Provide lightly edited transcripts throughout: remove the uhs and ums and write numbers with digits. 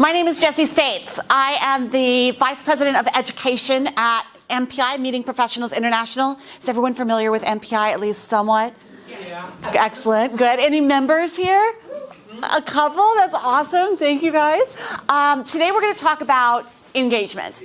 My name is Jessie States. I am the Vice President of Education at MPI, Meeting Professionals International. Is everyone familiar with MPI, at least somewhat? Yeah. Excellent. Good. Any members here? A couple? That's awesome. Thank you, guys. Today we're going to talk about engagement,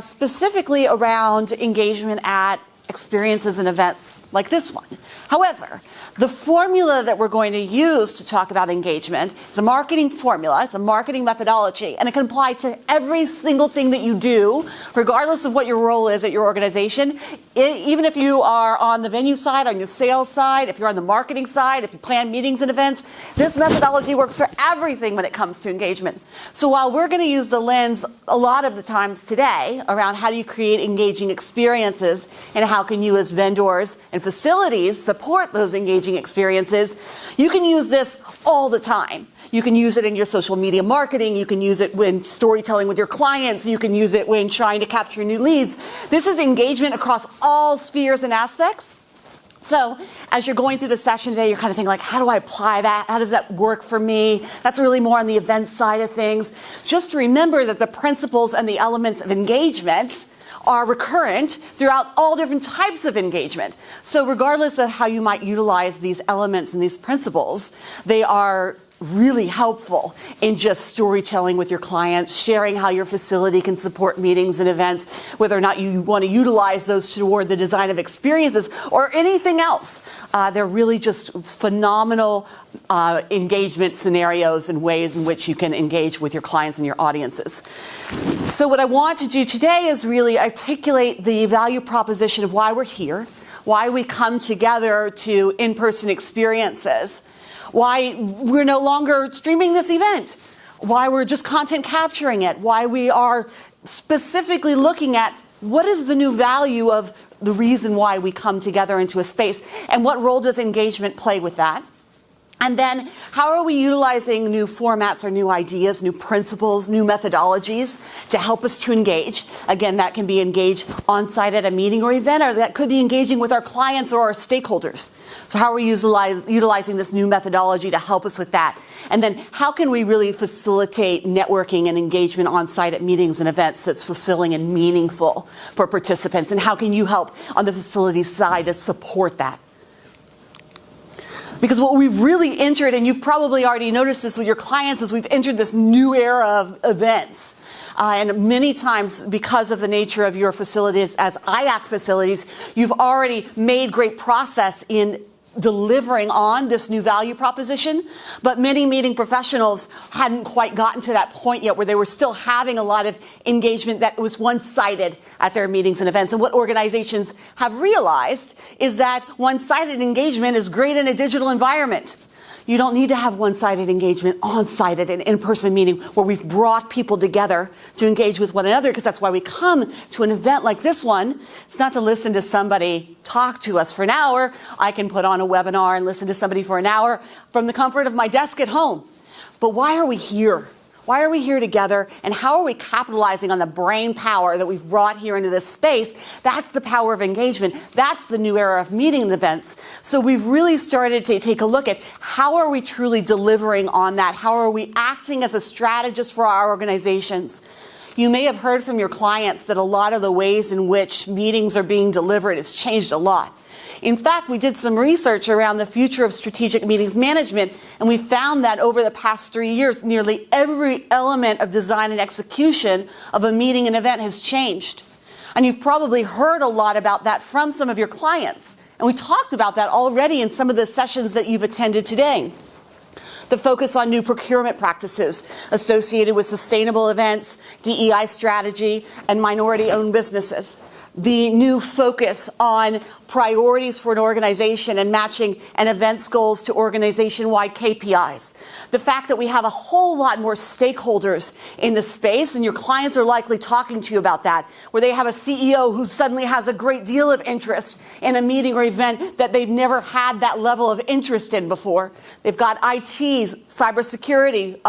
specifically around engagement at experiences and events like this one. However, the formula that we're going to use to talk about engagement is a marketing formula, it's a marketing methodology, and it can apply to every single thing that you do, regardless of what your role is at your organization. Even if you are on the venue side, on your sales side, if you're on the marketing side, if you plan meetings and events, this methodology works for everything when it comes to engagement. So while we're going to use the lens a lot of the times today around how do you create engaging experiences and how can you as vendors and facilities support those engaging experiences, you can use this all the time. You can use it in your social media marketing. You can use it when storytelling with your clients. You can use it when trying to capture new leads. This is engagement across all spheres and aspects. So as you're going through the session today, you're kind of thinking like, how do I apply that? How does that work for me? That's really more on the event side of things. Just remember that the principles and the elements of engagement are recurrent throughout all different types of engagement. So regardless of how you might utilize these elements and these principles, they are really helpful in just storytelling with your clients, sharing how your facility can support meetings and events, whether or not you want to utilize those toward the design of experiences or anything else. They're really just phenomenal engagement scenarios and ways in which you can engage with your clients and your audiences. So what I want to do today is really articulate the value proposition of why we're here, why we come together to in-person experiences, why we're no longer streaming this event, why we're just content capturing it, why we are specifically looking at what is the new value of the reason why we come together into a space, and what role does engagement play with that. And then how are we utilizing new formats or new ideas, new principles, new methodologies to help us to engage? Again, that can be engaged on-site at a meeting or event, or that could be engaging with our clients or our stakeholders. So how are we utilizing this new methodology to help us with that? And then how can we really facilitate networking and engagement on-site at meetings and events that's fulfilling and meaningful for participants? And how can you help on the facility side to support that? Because what we've really entered, and you've probably already noticed this with your clients, is we've entered this new era of events. And many times, because of the nature of your facilities as IACC facilities, you've already made great process in delivering on this new value proposition, but many meeting professionals hadn't quite gotten to that point yet where they were still having a lot of engagement that was one-sided at their meetings and events. And what organizations have realized is that one-sided engagement is great in a digital environment. You don't need to have one-sided engagement on-site at an in-person meeting where we've brought people together to engage with one another, because that's why we come to an event like this one. It's not to listen to somebody talk to us for an hour. I can put on a webinar and listen to somebody for an hour from the comfort of my desk at home. But why are we here? Why are we here together, and how are we capitalizing on the brain power that we've brought here into this space? That's the power of engagement. That's the new era of meeting events. So we've really started to take a look at how are we truly delivering on that? How are we acting as a strategist for our organizations? You may have heard from your clients that a lot of the ways in which meetings are being delivered has changed a lot. In fact, we did some research around the future of strategic meetings management, and we found that over the past 3 years, nearly every element of design and execution of a meeting and event has changed. And you've probably heard a lot about that from some of your clients. And we talked about that already in some of the sessions that you've attended today. The focus on new procurement practices associated with sustainable events, DEI strategy, and minority-owned businesses. The new focus on priorities for an organization and matching an event's goals to organization-wide KPIs. The fact that we have a whole lot more stakeholders in the space, and your clients are likely talking to you about that, where they have a CEO who suddenly has a great deal of interest in a meeting or event that they've never had that level of interest in before. They've got IT, cybersecurity,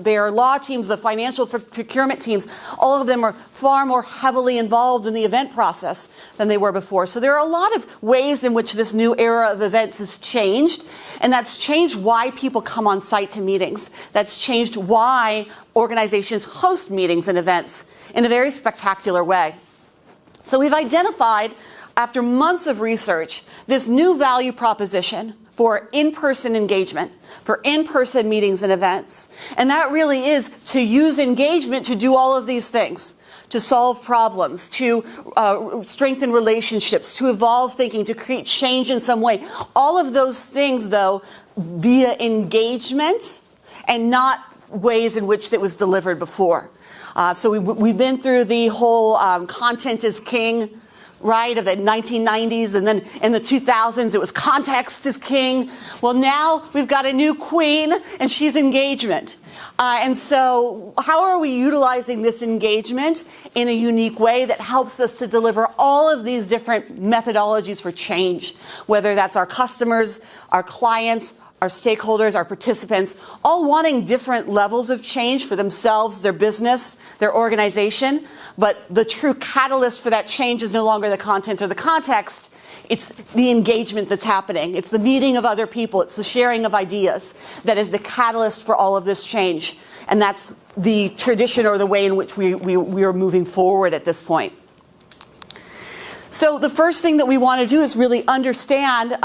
their law teams, the financial procurement teams. All of them are far more heavily involved in the the event process than they were before. So there are a lot of ways in which this new era of events has changed, and that's changed why people come on site to meetings. That's changed why organizations host meetings and events in a very spectacular way. So we've identified, after months of research, this new value proposition for in-person engagement, for in-person meetings and events. And that really is to use engagement to do all of these things, to solve problems, to strengthen relationships, to evolve thinking, to create change in some way. All of those things, though, via engagement and not ways in which it was delivered before. So we've been through the whole content is king, right, of the 1990s, and then in the 2000s it was context is king. Well, now we've got a new queen, and she's engagement. And so how are we utilizing this engagement in a unique way that helps us to deliver all of these different methodologies for change, whether that's our customers, our clients, our stakeholders, our participants, all wanting different levels of change for themselves, their business, their organization. But the true catalyst for that change is no longer the content or the context. It's the engagement that's happening. It's the meeting of other people. It's the sharing of ideas that is the catalyst for all of this change. And that's the tradition or the way in which we are moving forward at this point. So the first thing that we want to do is really understand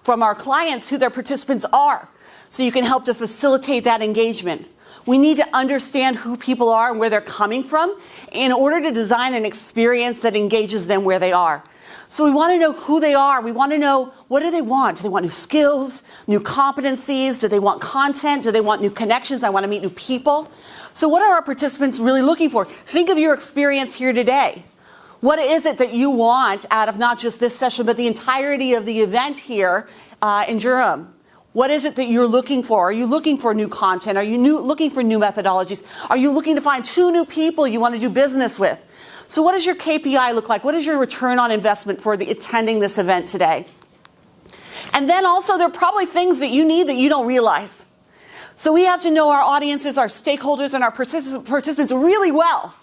from our clients who their participants are, so you can help to facilitate that engagement. We need to understand who people are and where they're coming from in order to design an experience that engages them where they are. So we want to know who they are. We want to know, what do they want? Do they want new skills, new competencies? Do they want content? Do they want new connections? I want to meet new people. So what are our participants really looking for? Think of your experience here today. What is it that you want out of not just this session, but the entirety of the event here in Durham? What is it that you're looking for? Are you looking for new content? Are you looking for new methodologies? Are you looking to find 2 new people you want to do business with? So what does your KPI look like? What is your return on investment for attending this event today? And then also, there are probably things that you need that you don't realize. So we have to know our audiences, our stakeholders, and our participants really well.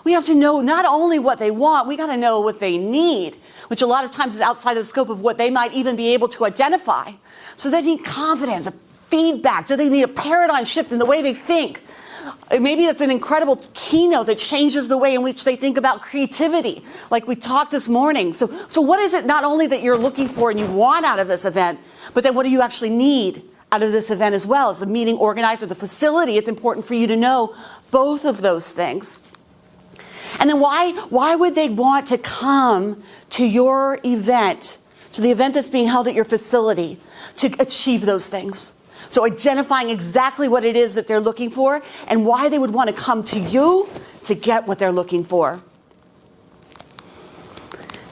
We have to know not only what they want, we got to know what they need, which a lot of times is outside of the scope of what they might even be able to identify. So they need confidence, feedback. Do they need a paradigm shift in the way they think? Maybe it's an incredible keynote that changes the way in which they think about creativity, like we talked this morning. So what is it not only that you're looking for and you want out of this event, but then what do you actually need out of this event as well? As the meeting organizer, the facility, it's important for you to know both of those things. And then why would they want to come to your event, to the event that's being held at your facility, to achieve those things? So identifying exactly what it is that they're looking for and why they would want to come to you to get what they're looking for.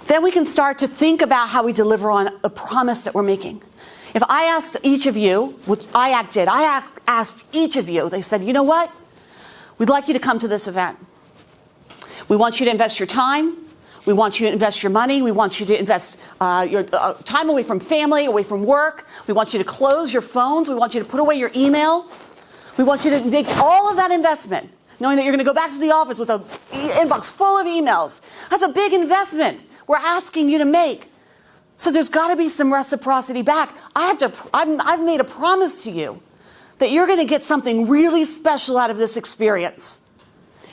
Then we can start to think about how we deliver on a promise that we're making. If I asked each of you, which IACC did, I asked each of you, they said, you know what? We'd like you to come to this event. We want you to invest your time. We want you to invest your money. We want you to invest your time away from family, away from work. We want you to close your phones. We want you to put away your email. We want you to make all of that investment, knowing that you're going to go back to the office with an inbox full of emails. That's a big investment we're asking you to make. So there's got to be some reciprocity back. I've made a promise to you that you're going to get something really special out of this experience.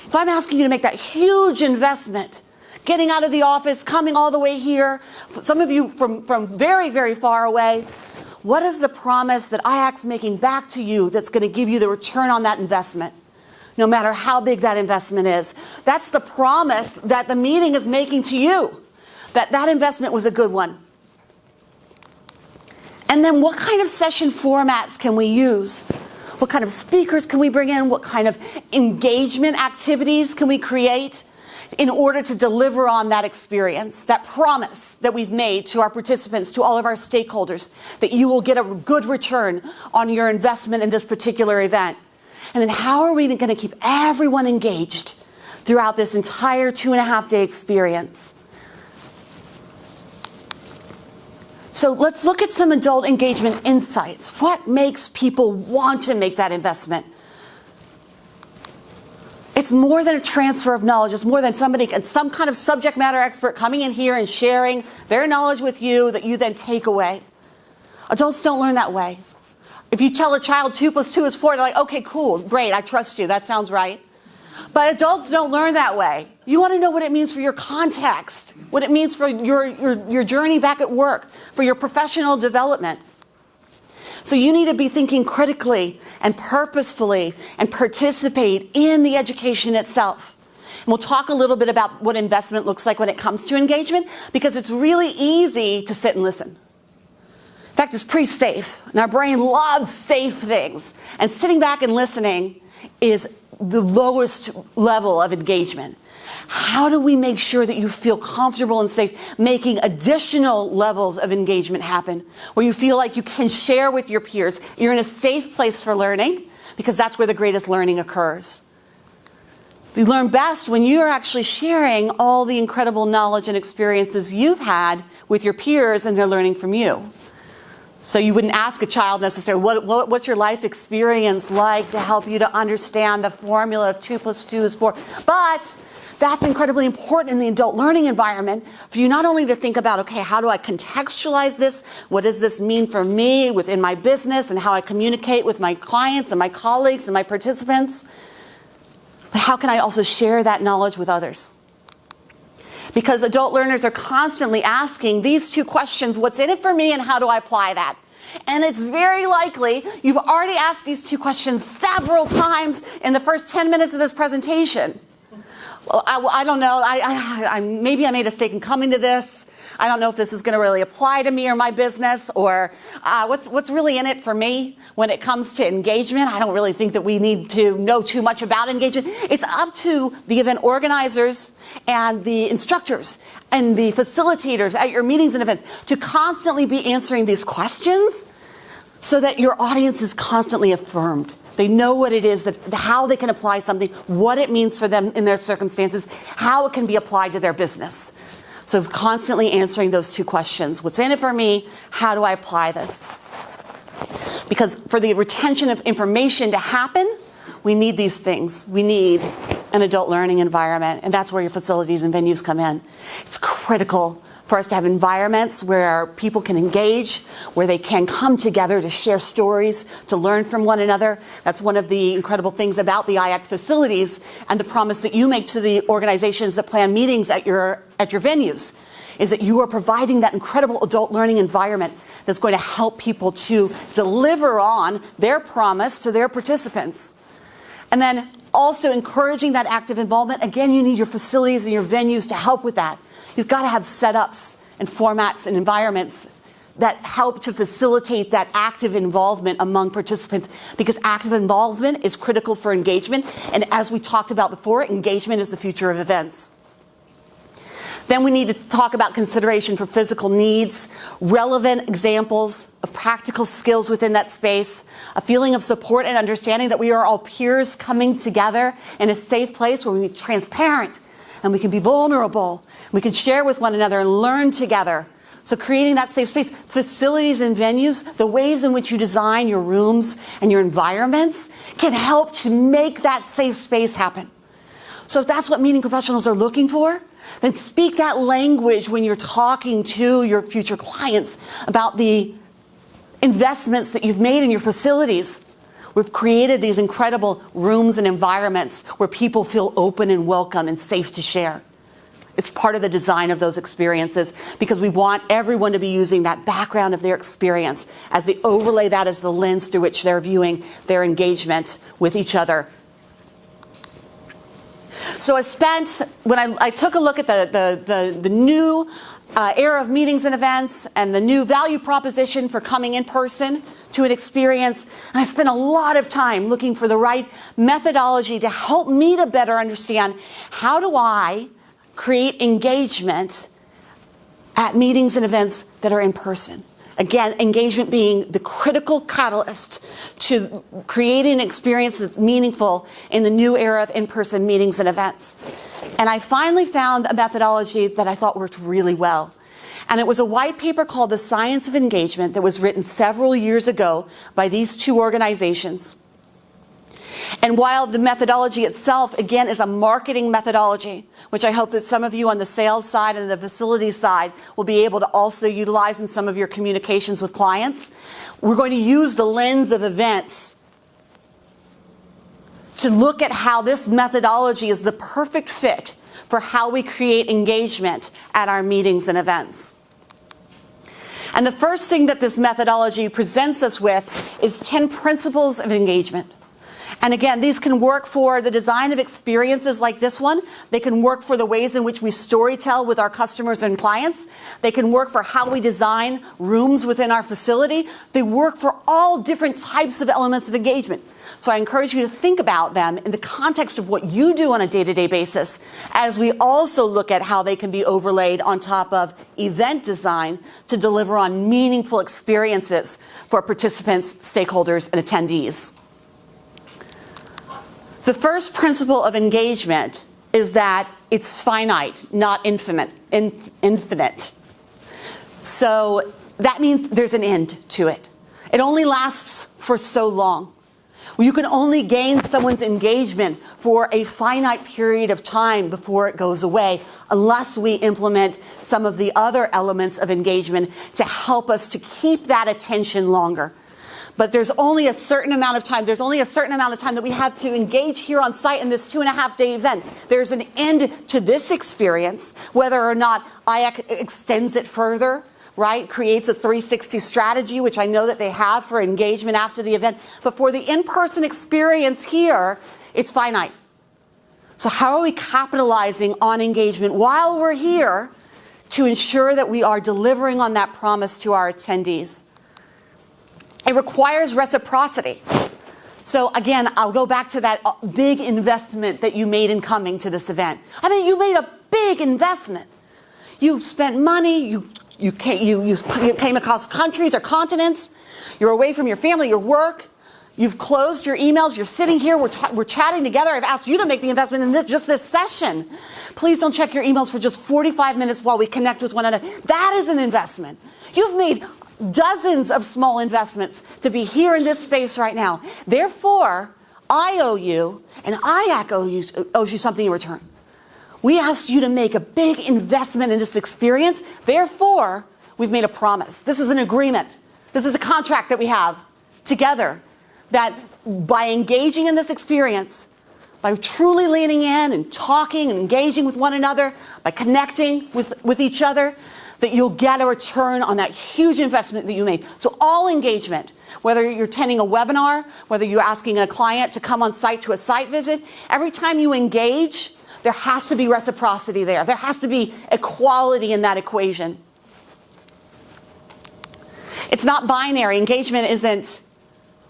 If I'm asking you to make that huge investment, getting out of the office, coming all the way here, some of you from very, very far away, what is the promise that IACC's making back to you that's going to give you the return on that investment, no matter how big that investment is? That's the promise that the meeting is making to you, that investment was a good one. And then what kind of session formats can we use? What kind of speakers can we bring in? What kind of engagement activities can we create in order to deliver on that experience, that promise that we've made to our participants, to all of our stakeholders, that you will get a good return on your investment in this particular event? And then how are we going to keep everyone engaged throughout this entire 2.5-day experience? So let's look at some adult engagement insights. What makes people want to make that investment? It's more than a transfer of knowledge. It's more than some kind of subject matter expert coming in here and sharing their knowledge with you that you then take away. Adults don't learn that way. If you tell a child 2 + 2 is 4, they're like, okay, cool, great, I trust you, that sounds right. But adults don't learn that way. You want to know what it means for your context, what it means for your journey back at work, for your professional development. So you need to be thinking critically and purposefully and participate in the education itself. And we'll talk a little bit about what investment looks like when it comes to engagement, because it's really easy to sit and listen. In fact, it's pretty safe, and our brain loves safe things. And sitting back and listening is the lowest level of engagement. How do we make sure that you feel comfortable and safe making additional levels of engagement happen, where you feel like you can share with your peers? You're in a safe place for learning, because that's where the greatest learning occurs. You learn best when you're actually sharing all the incredible knowledge and experiences you've had with your peers, and they're learning from you. So you wouldn't ask a child necessarily, what's your life experience like to help you to understand the formula of 2 + 2 is 4. But that's incredibly important in the adult learning environment for you not only to think about, okay, how do I contextualize this? What does this mean for me within my business and how I communicate with my clients and my colleagues and my participants? But how can I also share that knowledge with others? Because adult learners are constantly asking these two questions: what's in it for me and how do I apply that? And it's very likely you've already asked these two questions several times in the first 10 minutes of this presentation. Well, I don't know. Maybe I made a mistake in coming to this. I don't know if this is going to really apply to me or my business, or what's really in it for me when it comes to engagement. I don't really think that we need to know too much about engagement. It's up to the event organizers and the instructors and the facilitators at your meetings and events to constantly be answering these questions so that your audience is constantly affirmed. They know what it is, how they can apply something, what it means for them in their circumstances, how it can be applied to their business. So constantly answering those two questions: what's in it for me? How do I apply this? Because for the retention of information to happen, we need these things. We need an adult learning environment, and that's where your facilities and venues come in. It's critical for us to have environments where people can engage, where they can come together to share stories, to learn from one another. That's one of the incredible things about the IACC facilities and the promise that you make to the organizations that plan meetings at your venues, is that you are providing that incredible adult learning environment that's going to help people to deliver on their promise to their participants. And then also encouraging that active involvement. Again, you need your facilities and your venues to help with that. You've got to have setups and formats and environments that help to facilitate that active involvement among participants, because active involvement is critical for engagement. And as we talked about before, engagement is the future of events. Then we need to talk about consideration for physical needs, relevant examples of practical skills within that space, a feeling of support and understanding that we are all peers coming together in a safe place where we can be transparent and we can be vulnerable. We can share with one another and learn together. So creating that safe space, facilities and venues, the ways in which you design your rooms and your environments can help to make that safe space happen. So if that's what meeting professionals are looking for, then speak that language when you're talking to your future clients about the investments that you've made in your facilities. We've created these incredible rooms and environments where people feel open and welcome and safe to share. It's part of the design of those experiences, because we want everyone to be using that background of their experience as they overlay that as the lens through which they're viewing their engagement with each other. So when I took a look at the new era of meetings and events and the new value proposition for coming in person to an experience, and I spent a lot of time looking for the right methodology to help me to better understand, how do I create engagement at meetings and events that are in person? Again, engagement being the critical catalyst to creating an experience that's meaningful in the new era of in-person meetings and events. And I finally found a methodology that I thought worked really well. And it was a white paper called The Science of Engagement that was written several years ago by these two organizations. And while the methodology itself, again, is a marketing methodology, which I hope that some of you on the sales side and the facility side will be able to also utilize in some of your communications with clients, we're going to use the lens of events to look at how this methodology is the perfect fit for how we create engagement at our meetings and events. And the first thing that this methodology presents us with is 10 principles of engagement. And again, these can work for the design of experiences like this one. They can work for the ways in which we storytell with our customers and clients. They can work for how we design rooms within our facility. They work for all different types of elements of engagement. So I encourage you to think about them in the context of what you do on a day-to-day basis, as we also look at how they can be overlaid on top of event design to deliver on meaningful experiences for participants, stakeholders, and attendees. The first principle of engagement is that it's finite, not infinite. So that means there's an end to it. It only lasts for so long. You can only gain someone's engagement for a finite period of time before it goes away, unless we implement some of the other elements of engagement to help us to keep that attention longer. But there's only a certain amount of time. There's only a certain amount of time that we have to engage here on site in this 2.5-day event. There's an end to this experience, whether or not IACC extends it further, right? Creates a 360 strategy, which I know that they have for engagement after the event. But for the in-person experience here, it's finite. So how are we capitalizing on engagement while we're here to ensure that we are delivering on that promise to our attendees? It requires reciprocity. So again, I'll go back to that big investment that you made in coming to this event. I mean, you made a big investment. You spent money, you came across countries or continents, you're away from your family, your work, you've closed your emails, you're sitting here, we're chatting together. I've asked you to make the investment in this session. Please don't check your emails for just 45 minutes while we connect with one another. That is an investment. You've made dozens of small investments to be here in this space right now. Therefore, I owe you, and IACC owes you something in return. We asked you to make a big investment in this experience. Therefore, we've made a promise. This is an agreement. This is a contract that we have together, that by engaging in this experience, by truly leaning in and talking and engaging with one another, by connecting with each other, that you'll get a return on that huge investment that you made. So all engagement, whether you're attending a webinar, whether you're asking a client to come on site to a site visit, every time you engage, there has to be reciprocity there. There has to be equality in that equation. It's not binary. Engagement isn't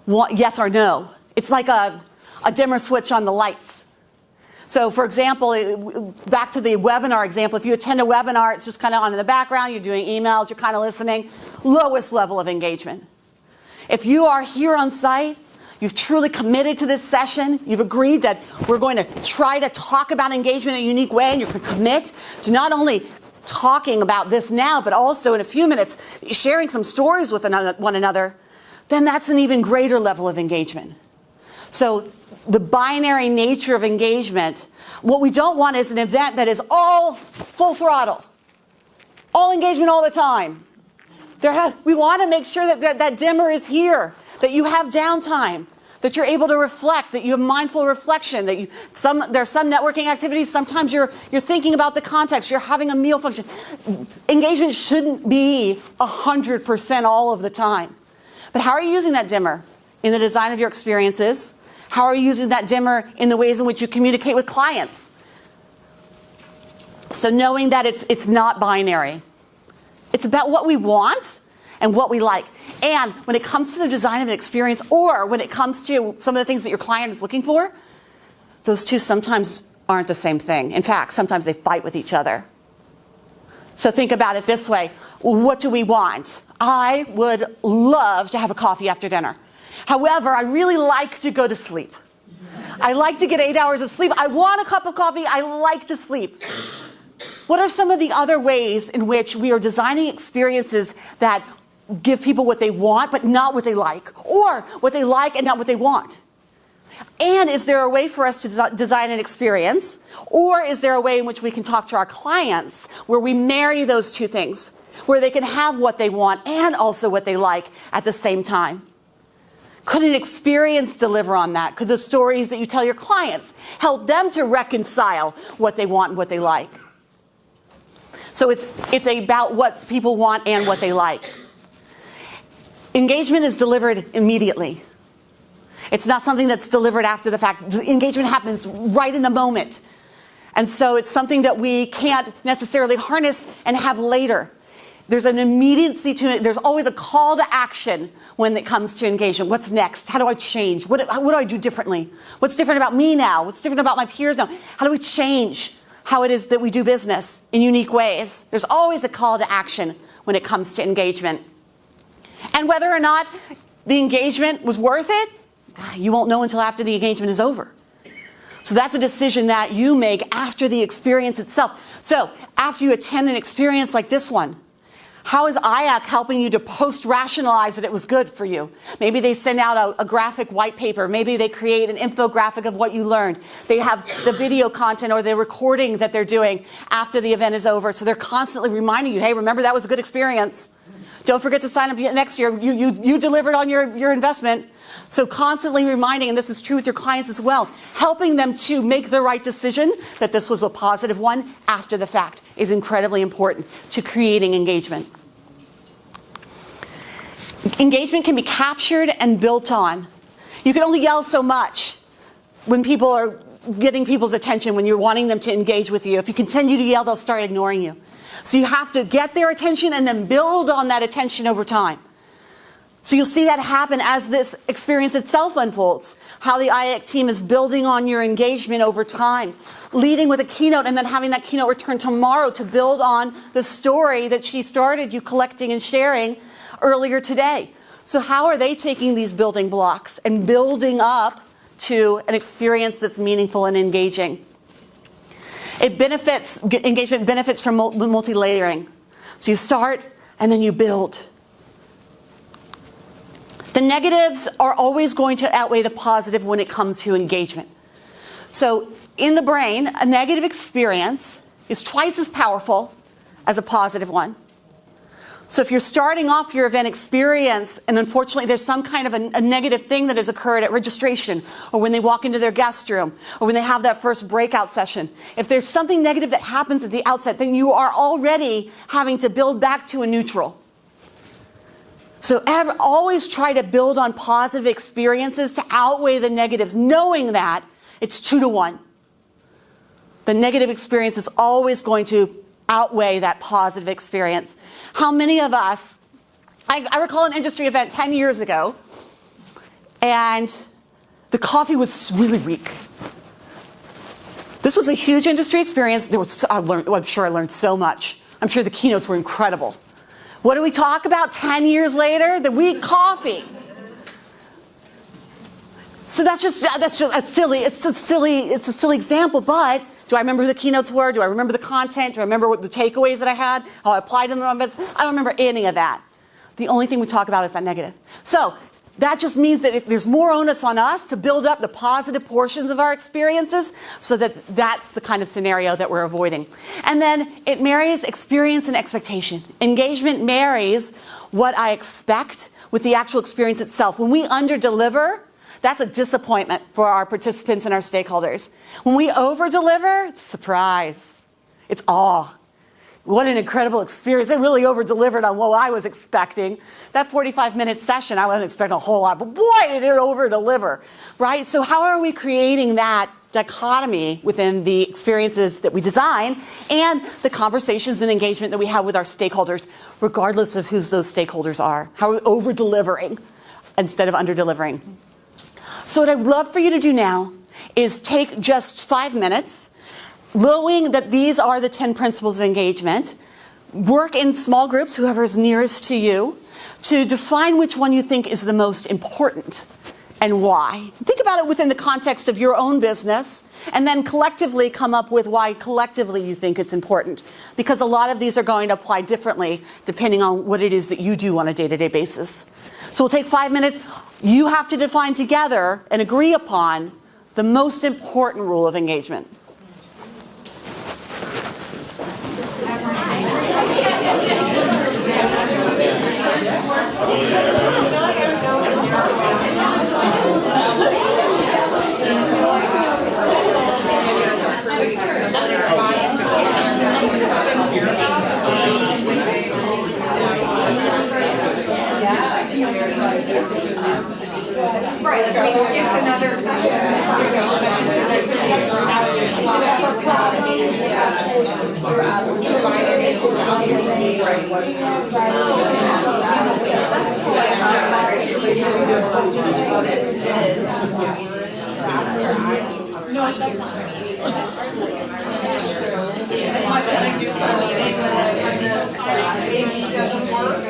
yes or no. It's like a dimmer switch on the lights. So for example, back to the webinar example, if you attend a webinar, it's just kind of on in the background, you're doing emails, you're kind of listening, lowest level of engagement. If you are here on site, you've truly committed to this session, you've agreed that we're going to try to talk about engagement in a unique way, and you can commit to not only talking about this now, but also in a few minutes sharing some stories with one another, then that's an even greater level of engagement. So the binary nature of engagement, what we don't want is an event that is all full throttle, all engagement all the time. We want to make sure that dimmer is here, that you have downtime, that you're able to reflect, that you have mindful reflection, that there's some networking activities, sometimes you're thinking about the context, you're having a meal function. Engagement shouldn't be 100% all of the time. But how are you using that dimmer? In the design of your experiences? How are you using that dimmer in the ways in which you communicate with clients? So knowing that it's not binary. It's about what we want and what we like. And when it comes to the design of an experience, or when it comes to some of the things that your client is looking for, those two sometimes aren't the same thing. In fact, sometimes they fight with each other. So think about it this way. What do we want? I would love to have a coffee after dinner. However, I really like to go to sleep. I like to get 8 hours of sleep. I want a cup of coffee. I like to sleep. What are some of the other ways in which we are designing experiences that give people what they want but not what they like, or what they like and not what they want? And is there a way for us to design an experience? Or is there a way in which we can talk to our clients where we marry those two things, where they can have what they want and also what they like at the same time? Could an experience deliver on that? Could the stories that you tell your clients help them to reconcile what they want and what they like? So it's about what people want and what they like. Engagement is delivered immediately. It's not something that's delivered after the fact. Engagement happens right in the moment. And so it's something that we can't necessarily harness and have later. There's an immediacy to it. There's always a call to action when it comes to engagement. What's next? How do I change? What do I do differently? What's different about me now? What's different about my peers now? How do we change how it is that we do business in unique ways? There's always a call to action when it comes to engagement. And whether or not the engagement was worth it, you won't know until after the engagement is over. So that's a decision that you make after the experience itself. So after you attend an experience like this one, how is IACC helping you to post-rationalize that it was good for you? Maybe they send out a graphic white paper. Maybe they create an infographic of what you learned. They have the video content or the recording that they're doing after the event is over. So they're constantly reminding you, hey, remember that was a good experience. Don't forget to sign up next year. You delivered on your investment. So constantly reminding, and this is true with your clients as well, helping them to make the right decision that this was a positive one after the fact is incredibly important to creating engagement. Engagement can be captured and built on. You can only yell so much when people are getting people's attention, when you're wanting them to engage with you. If you continue to yell, they'll start ignoring you. So you have to get their attention and then build on that attention over time. So you'll see that happen as this experience itself unfolds, how the IACC team is building on your engagement over time, leading with a keynote and then having that keynote return tomorrow to build on the story that she started you collecting and sharing earlier today. So how are they taking these building blocks and building up to an experience that's meaningful and engaging? Engagement benefits from multi-layering. So you start and then you build. The negatives are always going to outweigh the positive when it comes to engagement. So in the brain, a negative experience is twice as powerful as a positive one. So if you're starting off your event experience and unfortunately there's some kind of a negative thing that has occurred at registration or when they walk into their guest room or when they have that first breakout session, if there's something negative that happens at the outset, then you are already having to build back to a neutral. So always try to build on positive experiences to outweigh the negatives, knowing that it's 2-to-1. The negative experience is always going to outweigh that positive experience. How many of us, I recall an industry event 10 years ago, and the coffee was really weak. This was a huge industry experience. I'm sure I learned so much. I'm sure the keynotes were incredible. What do we talk about 10 years later? The weak coffee. So that's just a silly example, but do I remember who the keynotes were? Do I remember the content? Do I remember what the takeaways that I had? How I applied them to my events? I don't remember any of that. The only thing we talk about is that negative. So that just means that if there's more onus on us to build up the positive portions of our experiences so that that's the kind of scenario that we're avoiding. And then it marries experience and expectation. Engagement marries what I expect with the actual experience itself. When we under-deliver, that's a disappointment for our participants and our stakeholders. When we over-deliver, it's surprise. It's awe. What an incredible experience. They really over-delivered on what I was expecting. That 45-minute session, I wasn't expecting a whole lot, but boy, did it over-deliver, right? So how are we creating that dichotomy within the experiences that we design and the conversations and engagement that we have with our stakeholders, regardless of who those stakeholders are? How are we over-delivering instead of under-delivering? So what I'd love for you to do now is take just 5 minutes, knowing that these are the 10 principles of engagement, work in small groups, whoever is nearest to you, to define which one you think is the most important and why. Think about it within the context of your own business, and then collectively come up with why collectively you think it's important. Because a lot of these are going to apply differently depending on what it is that you do on a day-to-day basis. So we'll take 5 minutes. You have to define together and agree upon the most important rule of engagement. Right, we skipped another session. As much as I do something doesn't work,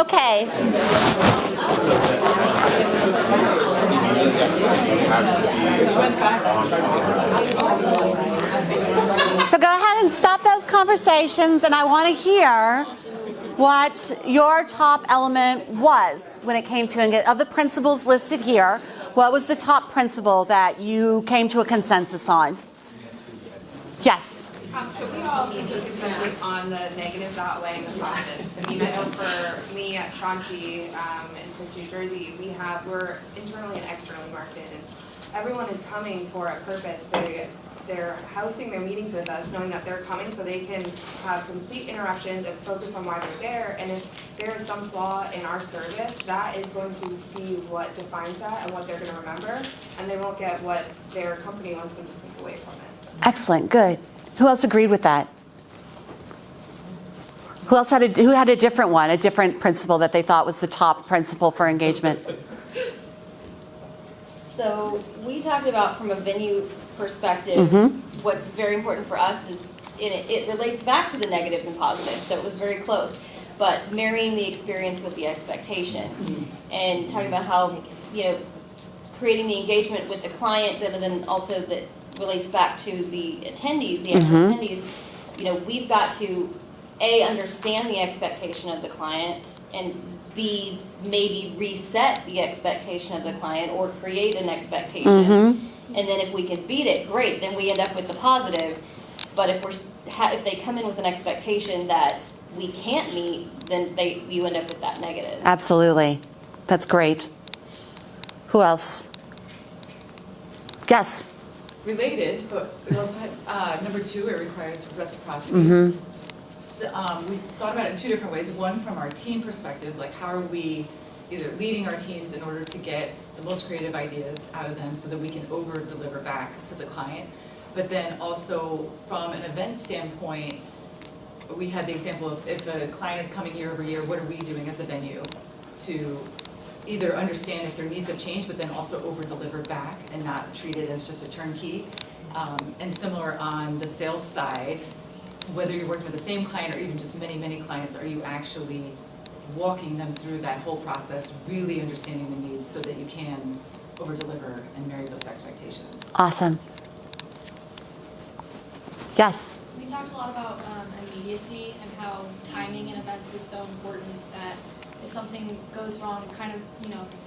Okay. So go ahead and stop those conversations, and I want to hear what your top element was when it came to, of the principles listed here, what was the top principle that you came to a consensus on? Yes. So we all came to a consensus on the negatives outweighing the positives. I mean, I know for me at Chauncey in New Jersey, we're internally and externally marketed, and everyone is coming for a purpose. They're hosting their meetings with us knowing that they're coming so they can have complete interruptions and focus on why they're there. And if there is some flaw in our service, that is going to be what defines that and what they're going to remember. And they won't get what their company wants them to take away from it. Excellent, good. Who else agreed with that? Who had a different one, a different principle that they thought was the top principle for engagement? So we talked about from a venue perspective, what's very important for us is it relates back to the negatives and positives, so it was very close. But marrying the experience with the expectation and talking about how, creating the engagement with the client, but then also that relates back to the attendees, the actual attendees. We've got to A, understand the expectation of the client, and B, maybe reset the expectation of the client or create an expectation. And then if we can beat it, great, then we end up with the positive. But if they come in with an expectation that we can't meet, then you end up with that negative. Absolutely. That's great. Who else? Yes. Related, but we also had number 2, it requires reciprocity. So, we thought about it in 2 different ways. One, from our team perspective, like how are we either leading our teams in order to get the most creative ideas out of them so that we can over-deliver back to the client. But then also from an event standpoint, we had the example of if a client is coming year over year, what are we doing as a venue to either understand if their needs have changed, but then also over-deliver back and not treat it as just a turnkey. And similar on the sales side, whether you're working with the same client or even just many, many clients, are you actually walking them through that whole process, really understanding the needs so that you can over-deliver and marry those expectations? Awesome. Yes. We talked a lot about immediacy and how timing in events is so important that if something goes wrong, kind of,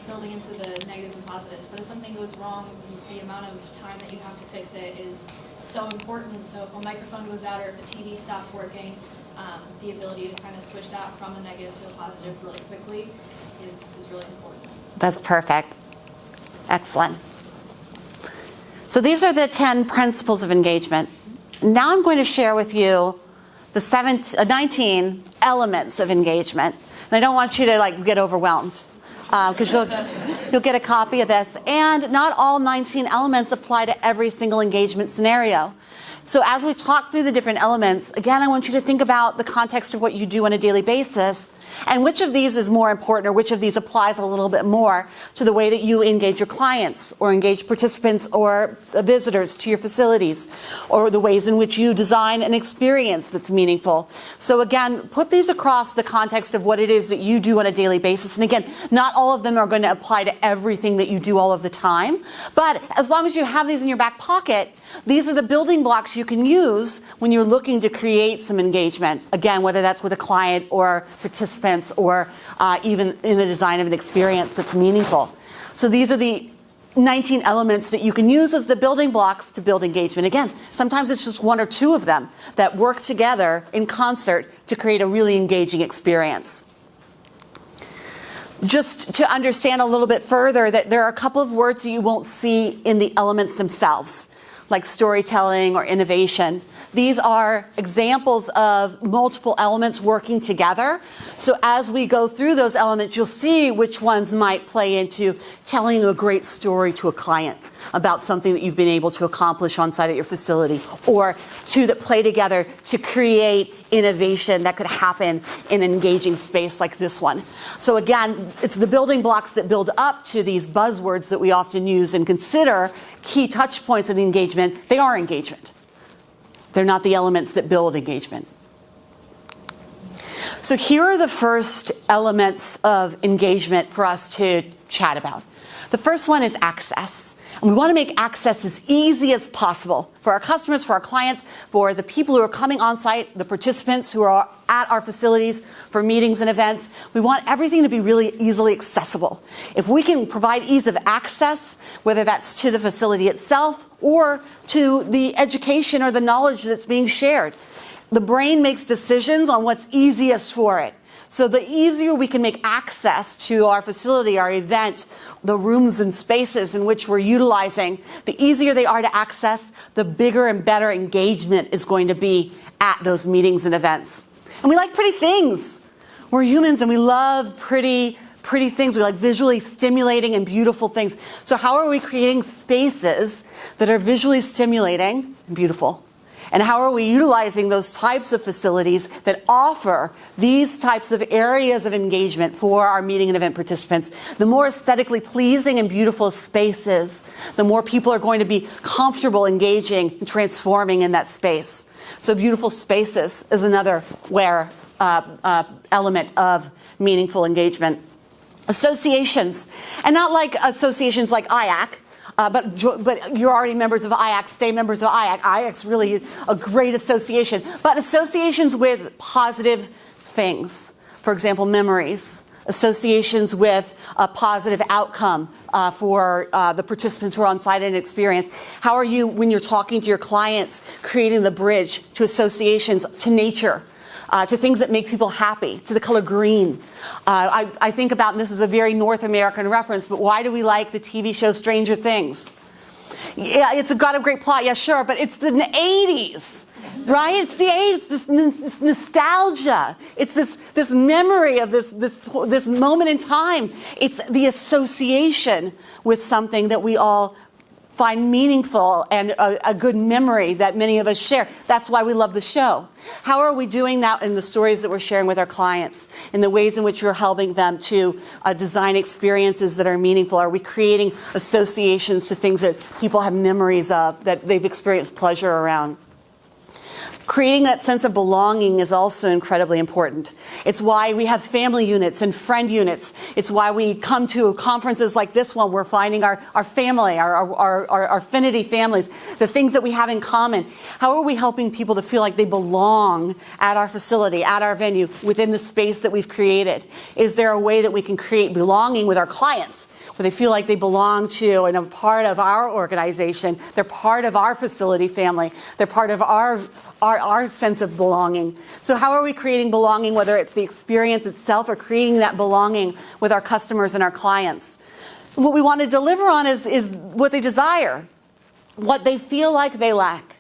building into the negatives and positives, but if something goes wrong, the amount of time that you have to fix it is so important. So if a microphone goes out or if a TV stops working, the ability to kind of switch that from a negative to a positive really quickly is really important. That's perfect. Excellent. So these are the 10 principles of engagement. Now I'm going to share with you the 19 elements of engagement. And I don't want you to get overwhelmed because you'll get a copy of this. And not all 19 elements apply to every single engagement scenario. So as we talk through the different elements, again, I want you to think about the context of what you do on a daily basis and which of these is more important or which of these applies a little bit more to the way that you engage your clients or engage participants or visitors to your facilities or the ways in which you design an experience that's meaningful. So again, put these across the context of what it is that you do on a daily basis. And again, not all of them are going to apply to everything that you do all of the time. But as long as you have these in your back pocket, these are the building blocks you can use when you're looking to create some engagement. Again, whether that's with a client or participants or even in the design of an experience that's meaningful. So these are the 19 elements that you can use as the building blocks to build engagement. Again, sometimes it's just 1 or 2 of them that work together in concert to create a really engaging experience. Just to understand a little bit further that there are a couple of words that you won't see in the elements themselves, like storytelling or innovation. These are examples of multiple elements working together. So as we go through those elements, you'll see which ones might play into telling a great story to a client about something that you've been able to accomplish on site at your facility, or 2 that play together to create innovation that could happen in an engaging space like this one. So again, it's the building blocks that build up to these buzzwords that we often use and consider key touch points in engagement. They are engagement. They're not the elements that build engagement. So here are the first elements of engagement for us to chat about. The first one is access. And we want to make access as easy as possible for our customers, for our clients, for the people who are coming on site, the participants who are at our facilities for meetings and events. We want everything to be really easily accessible. If we can provide ease of access, whether that's to the facility itself or to the education or the knowledge that's being shared, the brain makes decisions on what's easiest for it. So the easier we can make access to our facility, our event, the rooms and spaces in which we're utilizing, the easier they are to access, the bigger and better engagement is going to be at those meetings and events. And we like pretty things. We're humans and we love pretty things. We like visually stimulating and beautiful things. So how are we creating spaces that are visually stimulating and beautiful? And how are we utilizing those types of facilities that offer these types of areas of engagement for our meeting and event participants? The more aesthetically pleasing and beautiful spaces, the more people are going to be comfortable engaging and transforming in that space. So beautiful spaces is another element of meaningful engagement. Associations, and not like associations like IACC, but you're already members of IACC, stay members of IACC. IACC's really a great association. But associations with positive things, for example, memories. Associations with a positive outcome for the participants who are on site and experience. How are you, when you're talking to your clients, creating the bridge to associations to nature? To things that make people happy, to the color green. I think about, and this is a very North American reference, but why do we like the TV show Stranger Things? Yeah, it's got a great plot, yeah, sure, but it's the 80s, right? It's the 80s, this nostalgia. It's this memory of this moment in time. It's the association with something that we all find meaningful and a good memory that many of us share. That's why we love the show. How are we doing that in the stories that we're sharing with our clients, in the ways in which we're helping them to design experiences that are meaningful? Are we creating associations to things that people have memories of, that they've experienced pleasure around? Creating that sense of belonging is also incredibly important. It's why we have family units and friend units. It's why we come to conferences like this one. We're finding our family, our affinity families, the things that we have in common. How are we helping people to feel like they belong at our facility, at our venue, within the space that we've created? Is there a way that we can create belonging with our clients, where they feel like they belong to and are part of our organization? They're part of our facility family. They're part of our sense of belonging. So how are we creating belonging, whether it's the experience itself or creating that belonging with our customers and our clients? What we want to deliver on is what they desire, what they feel like they lack.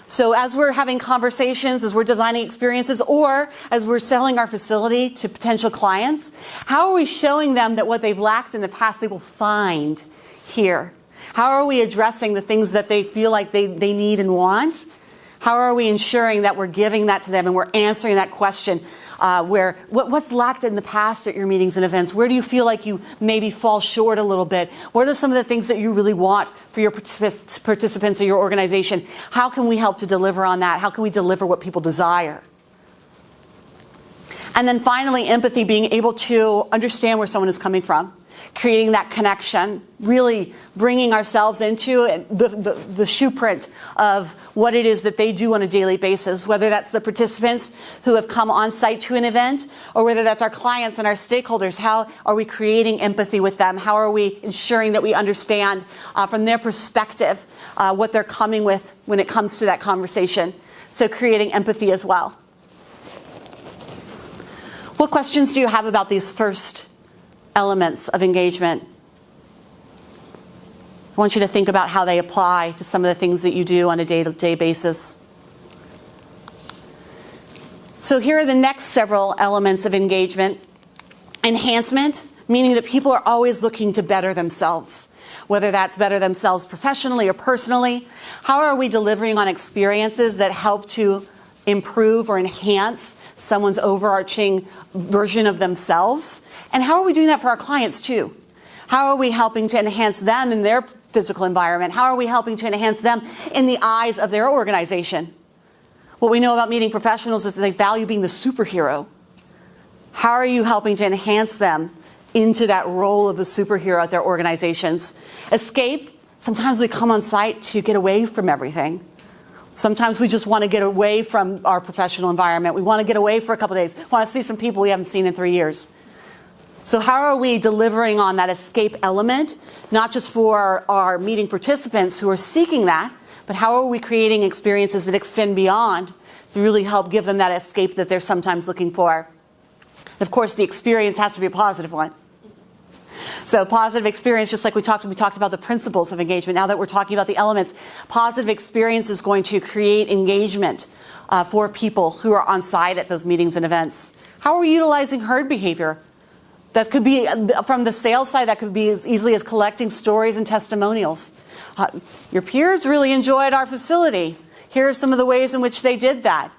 So as we're having conversations, as we're designing experiences, or as we're selling our facility to potential clients, how are we showing them that what they've lacked in the past they will find here? How are we addressing the things that they feel like they need and want? How are we ensuring that we're giving that to them and we're answering that question? What's lacked in the past at your meetings and events? Where do you feel like you maybe fall short a little bit? What are some of the things that you really want for your participants or your organization? How can we help to deliver on that? How can we deliver what people desire? And then finally, empathy, being able to understand where someone is coming from, creating that connection, really bringing ourselves into the shoe print of what it is that they do on a daily basis, whether that's the participants who have come on site to an event, or whether that's our clients and our stakeholders. How are we creating empathy with them? How are we ensuring that we understand from their perspective what they're coming with when it comes to that conversation? So creating empathy as well. What questions do you have about these first elements of engagement? I want you to think about how they apply to some of the things that you do on a day-to-day basis. So here are the next several elements of engagement. Enhancement, meaning that people are always looking to better themselves, whether that's better themselves professionally or personally. How are we delivering on experiences that help to improve or enhance someone's overarching version of themselves? And how are we doing that for our clients too? How are we helping to enhance them in their physical environment? How are we helping to enhance them in the eyes of their organization? What we know about meeting professionals is that they value being the superhero. How are you helping to enhance them into that role of a superhero at their organizations? Escape. Sometimes we come on site to get away from everything. Sometimes we just want to get away from our professional environment. We want to get away for a couple of days. We want to see some people we haven't seen in 3 years. So how are we delivering on that escape element, not just for our meeting participants who are seeking that, but how are we creating experiences that extend beyond to really help give them that escape that they're sometimes looking for? Of course, the experience has to be a positive one. So positive experience, just like we talked about the principles of engagement. Now that we're talking about the elements, positive experience is going to create engagement for people who are on site at those meetings and events. How are we utilizing herd behavior? That could be, from the sales side, that could be as easily as collecting stories and testimonials. Your peers really enjoyed our facility. Here are some of the ways in which they did that.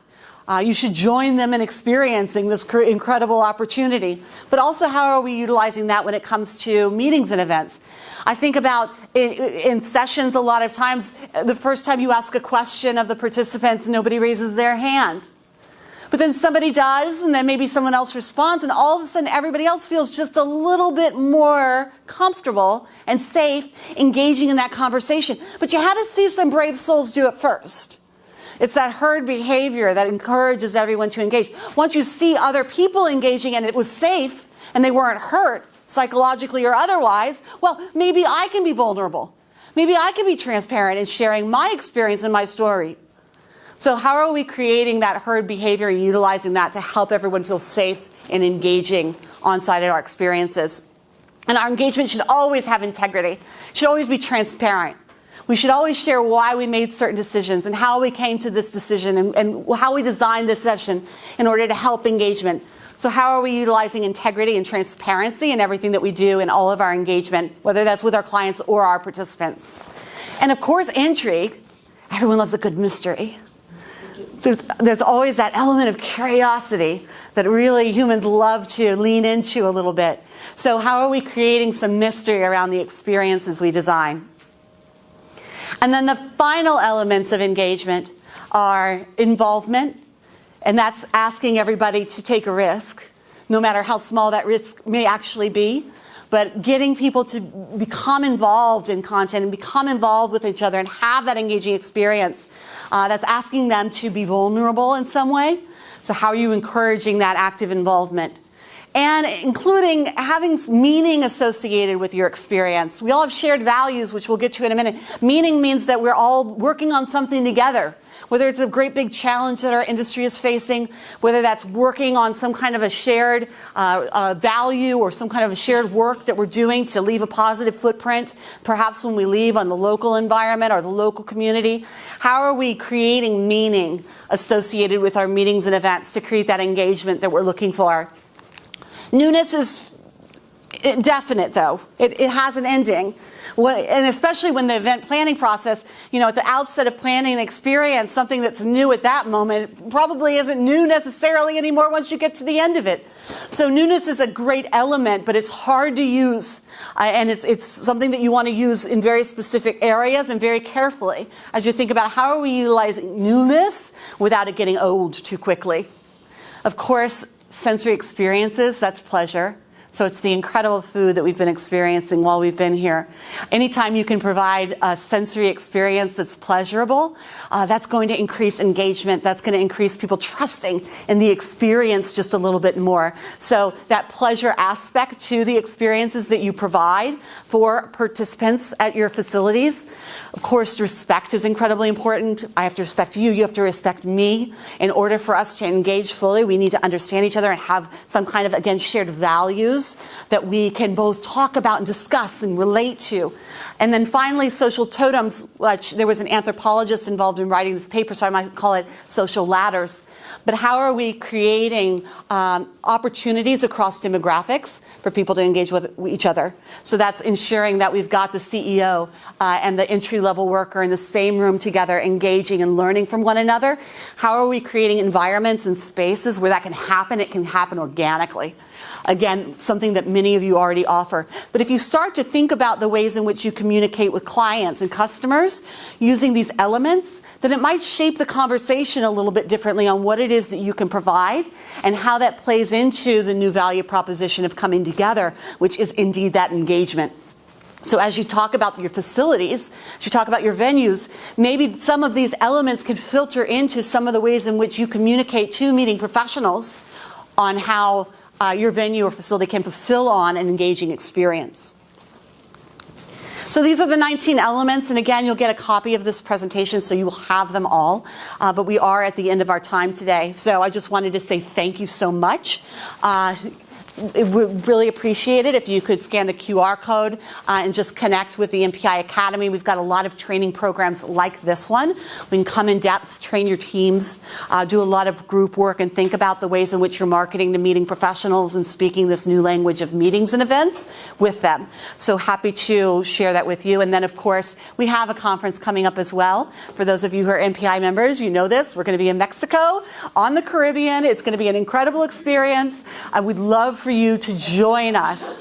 You should join them in experiencing this incredible opportunity. But also, how are we utilizing that when it comes to meetings and events? I think about in sessions, a lot of times, the first time you ask a question of the participants, nobody raises their hand. But then somebody does, and then maybe someone else responds, and all of a sudden everybody else feels just a little bit more comfortable and safe engaging in that conversation. But you had to see some brave souls do it first. It's that herd behavior that encourages everyone to engage. Once you see other people engaging and it was safe and they weren't hurt psychologically or otherwise, well, maybe I can be vulnerable. Maybe I can be transparent in sharing my experience and my story. So how are we creating that herd behavior and utilizing that to help everyone feel safe and engaging on site at our experiences? And our engagement should always have integrity, should always be transparent. We should always share why we made certain decisions and how we came to this decision and how we designed this session in order to help engagement. So how are we utilizing integrity and transparency in everything that we do in all of our engagement, whether that's with our clients or our participants? And of course, intrigue. Everyone loves a good mystery. There's always that element of curiosity that really humans love to lean into a little bit. So how are we creating some mystery around the experiences we design? And then the final elements of engagement are involvement, and that's asking everybody to take a risk, no matter how small that risk may actually be, but getting people to become involved in content and become involved with each other and have that engaging experience. That's asking them to be vulnerable in some way. So how are you encouraging that active involvement? And including having meaning associated with your experience. We all have shared values, which we'll get to in a minute. Meaning means that we're all working on something together. Whether it's a great big challenge that our industry is facing, whether that's working on some kind of a shared value or some kind of a shared work that we're doing to leave a positive footprint, perhaps when we leave on the local environment or the local community. How are we creating meaning associated with our meetings and events to create that engagement that we're looking for? Newness is definite, though. It has an ending. And especially when the event planning process, at the outset of planning an experience, something that's new at that moment probably isn't new necessarily anymore once you get to the end of it. So newness is a great element, but it's hard to use. And it's something that you want to use in very specific areas and very carefully as you think about how are we utilizing newness without it getting old too quickly. Of course, sensory experiences, that's pleasure. So it's the incredible food that we've been experiencing while we've been here. Anytime you can provide a sensory experience that's pleasurable, that's going to increase engagement. That's going to increase people trusting in the experience just a little bit more. So that pleasure aspect to the experiences that you provide for participants at your facilities. Of course, respect is incredibly important. I have to respect you. You have to respect me. In order for us to engage fully, we need to understand each other and have some kind of, again, shared values that we can both talk about and discuss and relate to. And then finally, social totems, which there was an anthropologist involved in writing this paper, so I might call it social ladders. But how are we creating opportunities across demographics for people to engage with each other? So that's ensuring that we've got the CEO and the entry-level worker in the same room together, engaging and learning from one another. How are we creating environments and spaces where that can happen? It can happen organically. Again, something that many of you already offer. But if you start to think about the ways in which you communicate with clients and customers using these elements, then it might shape the conversation a little bit differently on what it is that you can provide and how that plays into the new value proposition of coming together, which is indeed that engagement. So as you talk about your facilities, as you talk about your venues, maybe some of these elements can filter into some of the ways in which you communicate to meeting professionals on how your venue or facility can fulfill on an engaging experience. So these are the 19 elements, and again, you'll get a copy of this presentation, so you will have them all. But we are at the end of our time today, so I just wanted to say thank you so much. We really appreciate it if you could scan the QR code and just connect with the MPI Academy. We've got a lot of training programs like this one. We can come in depth, train your teams, do a lot of group work, and think about the ways in which you're marketing to meeting professionals and speaking this new language of meetings and events with them. So happy to share that with you. And then, of course, we have a conference coming up as well. For those of you who are MPI members, you know this. We're going to be in Mexico, on the Caribbean. It's going to be an incredible experience. I would love for you to join us.